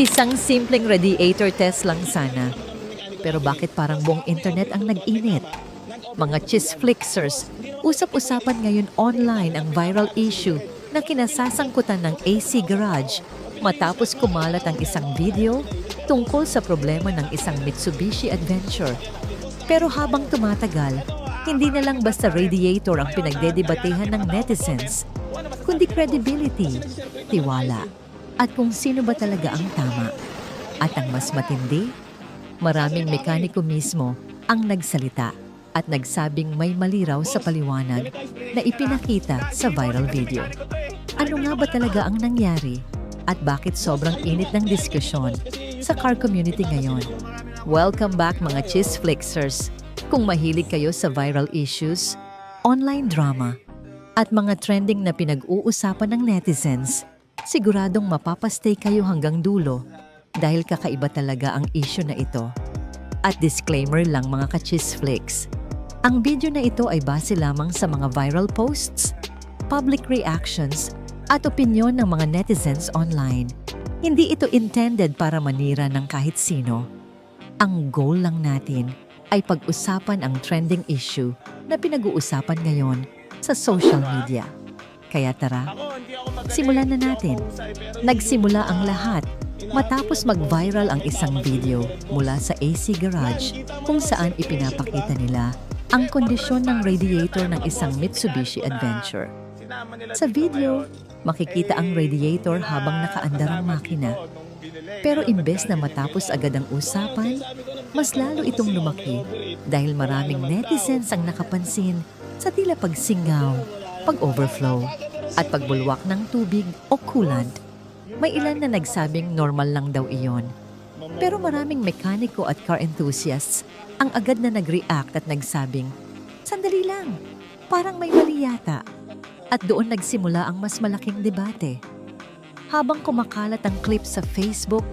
Isang simpleng radiator test lang sana. Pero bakit parang buong internet ang nag-init? Mga chisflixers, usap-usapan ngayon online ang viral issue na kinasasangkutan ng AC Garage matapos kumalat ang isang video tungkol sa problema ng isang Mitsubishi Adventure. Pero habang tumatagal, hindi na lang basta radiator ang pinagdedebatehan ng netizens, kundi credibility, tiwala, at kung sino ba talaga ang tama. At ang mas matindi, maraming mekaniko mismo ang nagsalita at nagsabing may mali raw sa paliwanag na ipinakita sa viral video. Ano nga ba talaga ang nangyari? At bakit sobrang init ng diskusyon sa car community ngayon? Welcome back mga chisflixers! Kung mahilig kayo sa viral issues, online drama, at mga trending na pinag-uusapan ng netizens, siguradong mapapastay kayo hanggang dulo dahil kakaiba talaga ang issue na ito. At disclaimer lang mga ka-chisflix, ang video na ito ay base lamang sa mga viral posts, public reactions, at opinyon ng mga netizens online. Hindi ito intended para manira ng kahit sino. Ang goal lang natin ay pag-usapan ang trending issue na pinag-uusapan ngayon sa social media. Kaya tara, simulan na natin. Nagsimula ang lahat matapos mag-viral ang isang video mula sa AC Garage kung saan ipinapakita nila ang kondisyon ng radiator ng isang Mitsubishi Adventure. Sa video, makikita ang radiator habang nakaandar ang makina. Pero imbes na matapos agad ang usapan, mas lalo itong lumaki dahil maraming netizens ang nakapansin sa tila pagsingaw, pag-overflow, at pagbulwak ng tubig o coolant. May ilan na nagsabing normal lang daw iyon. Pero maraming mekaniko at car enthusiasts ang agad na nag-react at nagsabing, "Sandali lang, parang may mali yata." At doon nagsimula ang mas malaking debate. Habang kumakalat ang clip sa Facebook,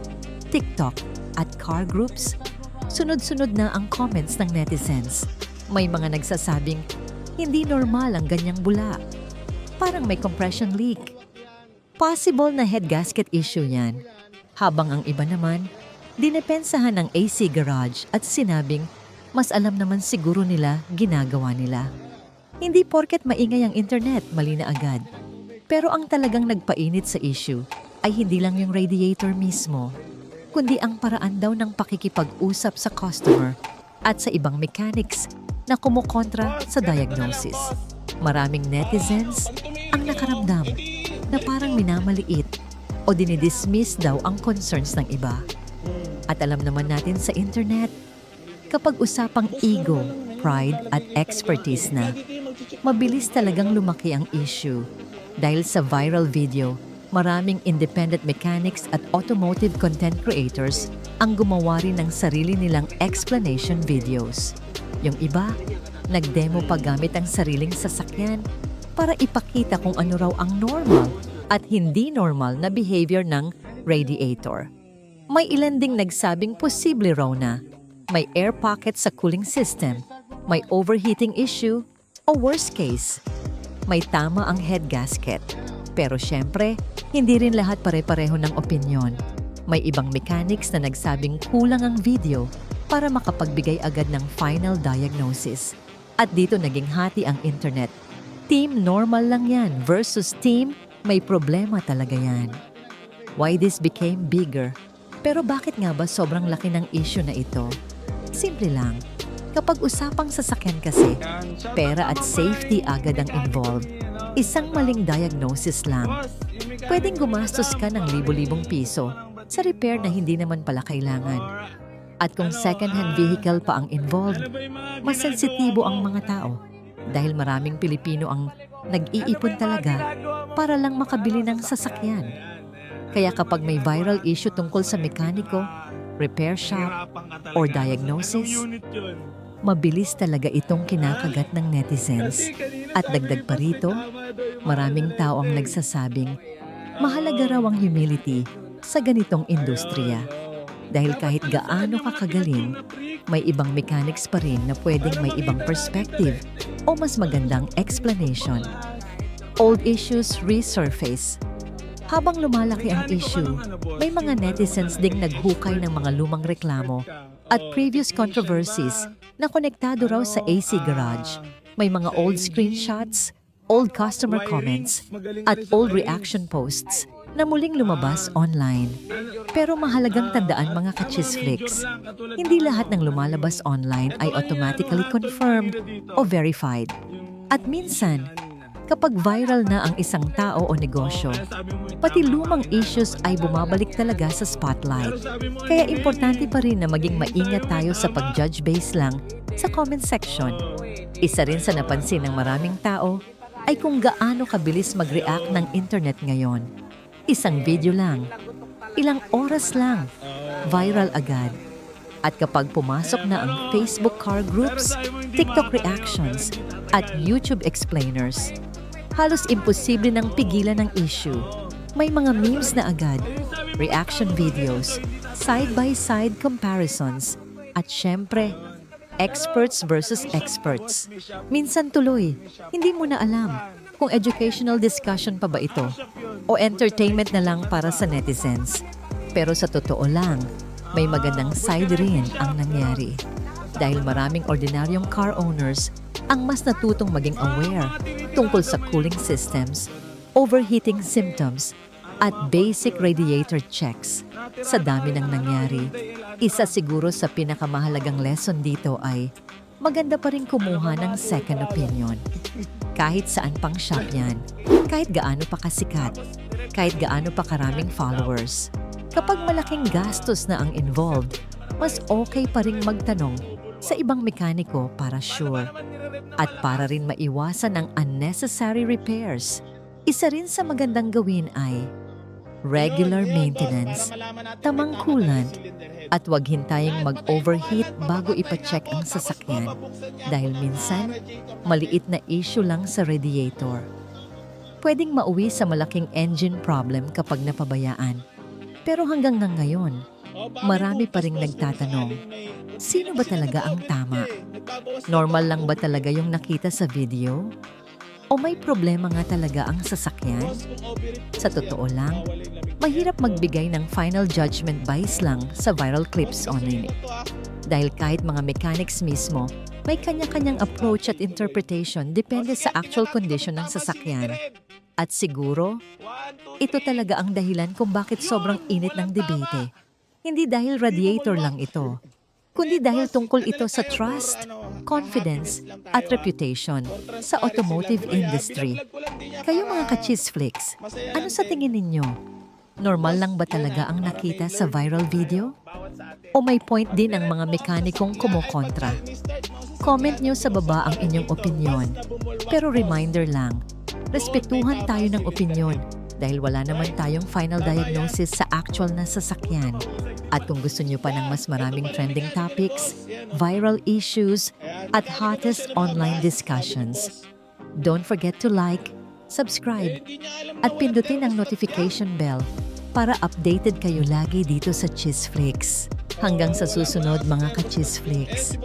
TikTok at car groups, sunod-sunod na ang comments ng netizens. May mga nagsasabing, hindi normal ang ganyang bula. Parang may compression leak. Possible na head gasket issue yan. Habang ang iba naman, dinepensahan ng AC Garage at sinabing, mas alam naman siguro nila ginagawa nila. Hindi porket maingay ang internet, mali na agad. Pero ang talagang nagpainit sa issue ay hindi lang yung radiator mismo, kundi ang paraan daw ng pakikipag-usap sa customer at sa ibang mechanics na kumukontra sa diagnosis. Maraming netizens ang nakaramdam na parang minamaliit o dinidismiss daw ang concerns ng iba. At alam naman natin sa internet, kapag usapang ego, pride at expertise na, mabilis talagang lumaki ang issue. Dahil sa viral video, maraming independent mechanics at automotive content creators ang gumawa rin ng sarili nilang explanation videos. Yung iba, nag-demo pa gamit ang sariling sasakyan para ipakita kung ano raw ang normal at hindi normal na behavior ng radiator. May ilan ding nagsabing posible raw na may air pocket sa cooling system, may overheating issue, o worst case, may tama ang head gasket. Pero syempre, hindi rin lahat pare-pareho ng opinyon. May ibang mechanics na nagsabing kulang ang video para makapagbigay agad ng final diagnosis. At dito naging hati ang internet. Team normal lang yan versus team may problema talaga yan. Why this became bigger? Pero bakit nga ba sobrang laki ng issue na ito? Simple lang. Kapag usapang sasakyan kasi, pera at safety agad ang involved. Isang maling diagnosis lang. Pwedeng gumastos ka ng libo-libong piso sa repair na hindi naman pala kailangan. At kung second-hand vehicle pa ang involved, mas sensitibo ang mga tao dahil maraming Pilipino ang nag-iipon talaga para lang makabili ng sasakyan. Kaya kapag may viral issue tungkol sa mekaniko, repair shop, or diagnosis, mabilis talaga itong kinakagat ng netizens. At dagdag pa rito, maraming tao ang nagsasabing, mahalaga raw ang humility sa ganitong industriya. Dahil kahit gaano ka kagaling, may ibang mechanics pa rin na pwedeng may ibang perspective o mas magandang explanation. Old issues resurface. Habang lumalaki ang issue, may mga netizens ding naghukay ng mga lumang reklamo at previous controversies na konektado raw sa AC Garage. May mga old screenshots, old customer comments, at old reaction posts na muling lumabas online. Pero mahalagang tandaan mga ka-Chisflix, hindi lahat ng lumalabas online ay automatically confirmed o verified. At minsan, kapag viral na ang isang tao o negosyo, pati lumang issues ay bumabalik talaga sa spotlight. Kaya importante pa rin na maging maingat tayo sa pag-judge base lang sa comment section. Isa rin sa napansin ng maraming tao ay kung gaano kabilis mag-react ng internet ngayon. Isang video lang, ilang oras lang, viral agad. At kapag pumasok na ang Facebook car groups, TikTok reactions, at YouTube explainers, halos imposible nang pigilan ang issue. May mga memes na agad, reaction videos, side-by-side comparisons, at syempre, experts versus experts. Minsan tuloy, hindi mo na alam kung educational discussion pa ba ito o entertainment na lang para sa netizens. Pero sa totoo lang, may magandang side rin ang nangyari. Dahil maraming ordinaryong car owners ang mas natutong maging aware tungkol sa cooling systems, overheating symptoms, at basic radiator checks. Sa dami ng nangyari, isa siguro sa pinakamahalagang lesson dito ay maganda pa rin kumuha ng second opinion. Kahit saan pang shop yan, kahit gaano pa kasikat, kahit gaano pa karaming followers. Kapag malaking gastos na ang involved, mas okay pa ring magtanong sa ibang mekaniko para sure. At para rin maiwasan ang unnecessary repairs, isa rin sa magandang gawin ay regular maintenance, tamang coolant, at huwag hintaying mag-overheat bago ipacheck ang sasakyan dahil minsan, maliit na issue lang sa radiator. Pwedeng mauwi sa malaking engine problem kapag napabayaan. Pero hanggang ngayon, marami pa ring nagtatanong, sino ba talaga ang tama? Normal lang ba talaga yung nakita sa video? O may problema nga talaga ang sasakyan? Sa totoo lang, mahirap magbigay ng final judgment based lang sa viral clips online. Dahil kahit mga mechanics mismo, may kanya-kanyang approach at interpretation depende sa actual condition ng sasakyan. At siguro, ito talaga ang dahilan kung bakit sobrang init ng debate. Hindi dahil radiator lang ito, kundi dahil tungkol ito sa trust, confidence, at reputation sa automotive industry. Kayo mga ka-Chisflix, ano sa tingin ninyo? Normal lang ba talaga ang nakita sa viral video? O may point din ang mga mekanikong kumokontra? Comment nyo sa baba ang inyong opinyon. Pero reminder lang, respetuhan tayo ng opinyon dahil wala naman tayong final diagnosis sa actual na sasakyan. At kung gusto nyo pa ng mas maraming trending topics, viral issues, at hottest online discussions, don't forget to like, subscribe, at pindutin ang notification bell para updated kayo lagi dito sa Chisflix. Hanggang sa susunod mga ka-Chisflix.